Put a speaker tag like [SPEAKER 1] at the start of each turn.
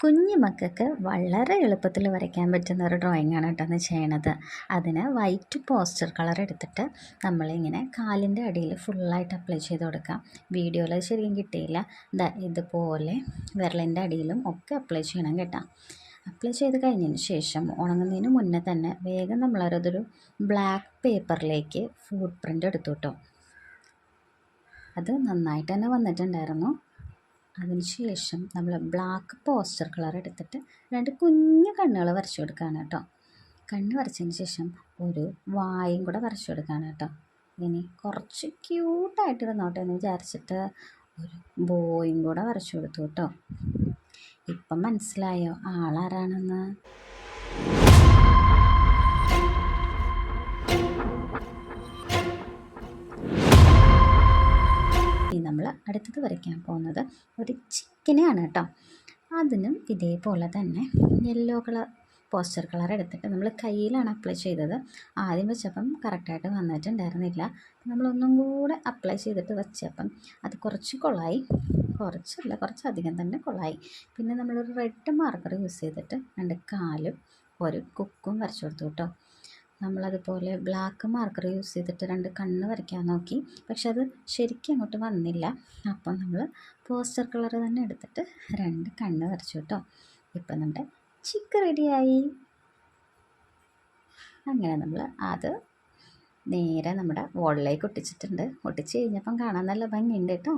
[SPEAKER 1] കുഞ്ഞു മക്കൾക്ക് വളരെ എളുപ്പത്തിൽ വരയ്ക്കാൻ പറ്റുന്ന ഒരു ഡ്രോയിങ്ങാണ് കേട്ടോ ഇന്ന് ചെയ്യണത്. അതിന് വൈറ്റ് പോസ്റ്റർ കളർ എടുത്തിട്ട് നമ്മളിങ്ങനെ കാലിൻ്റെ അടിയിൽ ഫുള്ളായിട്ട് അപ്ലൈ ചെയ്ത് കൊടുക്കാം. വീഡിയോയിൽ ശരിക്കും കിട്ടിയില്ല. ഇതുപോലെ വിരലിൻ്റെ അടിയിലും ഒക്കെ അപ്ലൈ ചെയ്യണം കേട്ടോ. അപ്ലൈ ചെയ്ത് കഴിഞ്ഞതിന് ശേഷം ഉണങ്ങുന്നതിന് മുന്നേ തന്നെ വേഗം നമ്മളൊരു ബ്ലാക്ക് പേപ്പറിലേക്ക് ഫുട് പ്രിൻ്റ് എടുത്തു കേട്ടോ. അത് നന്നായിട്ട് തന്നെ വന്നിട്ടുണ്ടായിരുന്നു. അതിനുശേഷം നമ്മൾ ബ്ലാക്ക് പോസ്റ്റർ കളർ എടുത്തിട്ട് 2 കുഞ്ഞു കണ്ണുകൾ വരച്ചു കൊടുക്കുകയാണ് കേട്ടോ. കണ്ണ് വരച്ചതിന് ശേഷം ഒരു വായും കൂടെ വരച്ചു കൊടുക്കുകയാണ് കേട്ടോ. ഇനി കുറച്ച് ക്യൂട്ടായിട്ടിരുന്നോട്ടെ എന്ന് വിചാരിച്ചിട്ട് ഒരു ബോയും കൂടെ വരച്ചു കൊടുത്തു കേട്ടോ. ഇപ്പം മനസ്സിലായോ ആളാരാണെന്ന്? നമ്മൾ അടുത്തത് വരയ്ക്കാൻ പോകുന്നത് ഒരു ചിക്കനെയാണ് കേട്ടോ. അതിനും ഇതേപോലെ തന്നെ യെല്ലോ കളർ പോസ്റ്റർ കളർ എടുത്തിട്ട് നമ്മൾ കയ്യിലാണ് അപ്ലൈ ചെയ്തത്. ആദ്യം വെച്ചപ്പം കറക്റ്റായിട്ട് വന്നിട്ടുണ്ടായിരുന്നില്ല. നമ്മളൊന്നും കൂടെ അപ്ലൈ ചെയ്തിട്ട് വെച്ചപ്പം അത് കുറച്ച് കൊളായി, കുറച്ചധികം തന്നെ കൊളായി. പിന്നെ നമ്മളൊരു റെഡ് മാർക്കർ യൂസ് ചെയ്തിട്ട് 2 കാലും ഒരു കുക്കും വരച്ചു കൊടുത്തു കേട്ടോ. നമ്മളതുപോലെ ബ്ലാക്ക് മാർക്കർ യൂസ് ചെയ്തിട്ട് 2 കണ്ണ് വരയ്ക്കാൻ നോക്കി, പക്ഷെ അത് ശരിക്കും അങ്ങോട്ട് വന്നില്ല. അപ്പം നമ്മൾ പോസ്റ്റർ കളർ തന്നെ എടുത്തിട്ട് 2 കണ്ണ് വരച്ചു കേട്ടോ. ഇപ്പം നമ്മുടെ ചിക്ക് റെഡിയായി. അങ്ങനെ നമ്മൾ അത് നേരെ നമ്മുടെ വോളിലേക്ക് ഒട്ടിച്ചിട്ടുണ്ട്. ഒട്ടിച്ച് കഴിഞ്ഞപ്പം കാണാൻ നല്ല ഭംഗിയുണ്ട് കേട്ടോ.